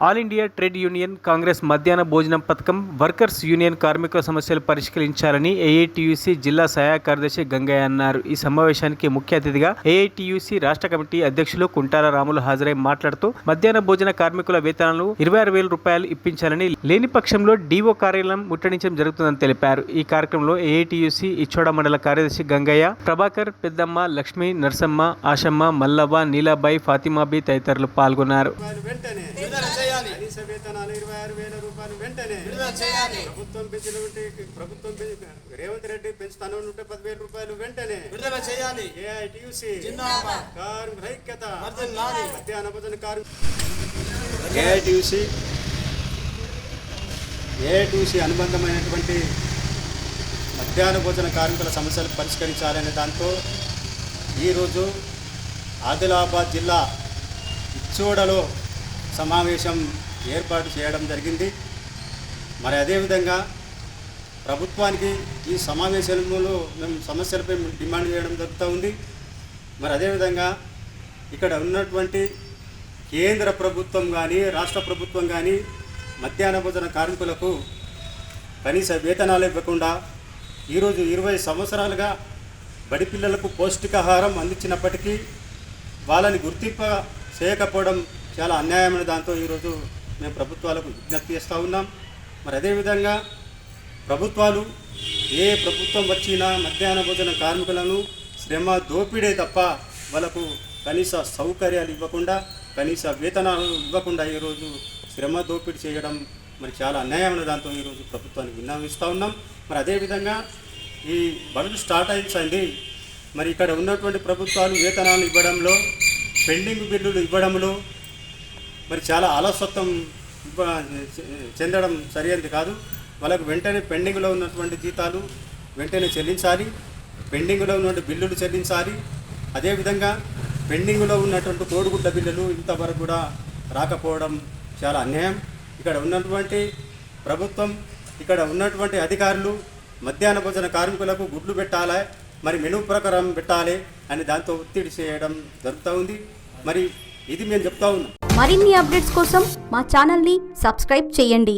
All India trade union Congress మధ్యాహ్న భోజనం పథకం వర్కర్స్ యూనియన్ కార్మికుల సమస్యలు పరిష్కరించాలని ఏఐటీయూసీ జిల్లా సహాయ కార్యదర్శి గంగయ్య అన్నారు. ఈ సమావేశానికి ముఖ్య అతిథిగా ఏఐటీయూసీ రాష్ట్ర కమిటీ అధ్యక్షులు కుంటాల రాములు హాజరై మాట్లాడుతూ మధ్యాహ్న భోజన కార్మికుల వేతనాలు 26,000 రూపాయలు ఇప్పించాలని, లేని పక్షంలో డీఓ కార్యాలయం ముట్టడించడం జరుగుతుందని తెలిపారు. ఈ కార్యక్రమంలో ఏఐటీయూసీ ఇచ్చోడ మండల కార్యదర్శి గంగయ్య, ప్రభాకర్, పెద్దమ్మ, లక్ష్మి, నర్సమ్మ, ఆశమ్మ, మల్లవ్వ, నీలాబాయి, ఫాతిమాబి తదితరులు పాల్గొన్నారు. కనీస వేతనాలు 26,000 రూపాయలు వెంటనే ప్రభుత్వం పెంచిన ప్రభుత్వం రేవంత్ రెడ్డి పెంచుతాను 10,000 రూపాయలు వెంటనే విడుదల చేయాలి. ఏఐటీయూసీ కార్మికుల ఐక్యత మధ్యాహ్న భోజన ఏఐటీయూసీ అనుబంధమైనటువంటి మధ్యాహ్న భోజన కార్మికుల సమస్యలు పరిష్కరించాలనే దాంతో ఈరోజు ఆదిలాబాద్ జిల్లా ఇచ్చోడలో సమావేశం ఏర్పాటు చేయడం జరిగింది. మరి అదేవిధంగా ప్రభుత్వానికి ఈ సమావేశంలో మేము సమస్యలపై డిమాండ్ చేయడం జరుగుతూ ఉంది. మరి అదేవిధంగా ఇక్కడ ఉన్నటువంటి కేంద్ర ప్రభుత్వం కానీ రాష్ట్ర ప్రభుత్వం కానీ మధ్యాహ్న భోజన కార్మికులకు కనీస వేతనాలు ఇవ్వకుండా ఈరోజు 20 సంవత్సరాలుగా బడి పిల్లలకు పౌష్టికాహారం అందించినప్పటికీ వాళ్ళని గుర్తింపు చేయకపోవడం చాలా అన్యాయమైన దాంతో ఈరోజు మేము ప్రభుత్వాలకు విజ్ఞప్తి చేస్తూ ఉన్నాం. మరి అదేవిధంగా ప్రభుత్వాలు ఏ ప్రభుత్వం వచ్చినా మధ్యాహ్న భోజన కార్మికులను శ్రమ దోపిడే తప్ప వాళ్ళకు కనీస సౌకర్యాలు ఇవ్వకుండా, కనీస వేతనాలు ఇవ్వకుండా ఈరోజు శ్రమ దోపిడీ చేయడం మరి చాలా అన్యాయమైన దాంతో ఈరోజు ప్రభుత్వానికి విన్నవిస్తూ ఉన్నాం. మరి అదేవిధంగా ఈ బడులు స్టార్ట్ అయింది. మరి ఇక్కడ ఉన్నటువంటి ప్రభుత్వాలు వేతనాలు ఇవ్వడంలో, పెండింగ్ బిల్లులు ఇవ్వడంలో మరి చాలా అలసత్వం చెందడం సరైనది కాదు. వాళ్ళకు వెంటనే పెండింగ్లో ఉన్నటువంటి జీతాలు వెంటనే చెల్లించాలి, పెండింగ్లో ఉన్నటువంటి బిల్లులు చెల్లించాలి. అదేవిధంగా పెండింగ్లో ఉన్నటువంటి తోడుగుడ్డ బిల్లులు ఇంతవరకు కూడా రాకపోవడం చాలా అన్యాయం. ఇక్కడ ఉన్నటువంటి ప్రభుత్వం, ఇక్కడ ఉన్నటువంటి అధికారులు మధ్యాహ్న భోజన కార్మికులకు గుడ్లు పెట్టాలి, మరి మెనూ ప్రకారం పెట్టాలి అని దాంతో ఒత్తిడి చేయడం జరుగుతూ ఉంది. మరి ఇది మేము చెప్తా ఉన్నాం. మరిన్ని అప్డేట్స్ కోసం మా ఛానల్ని సబ్స్క్రైబ్ చేయండి.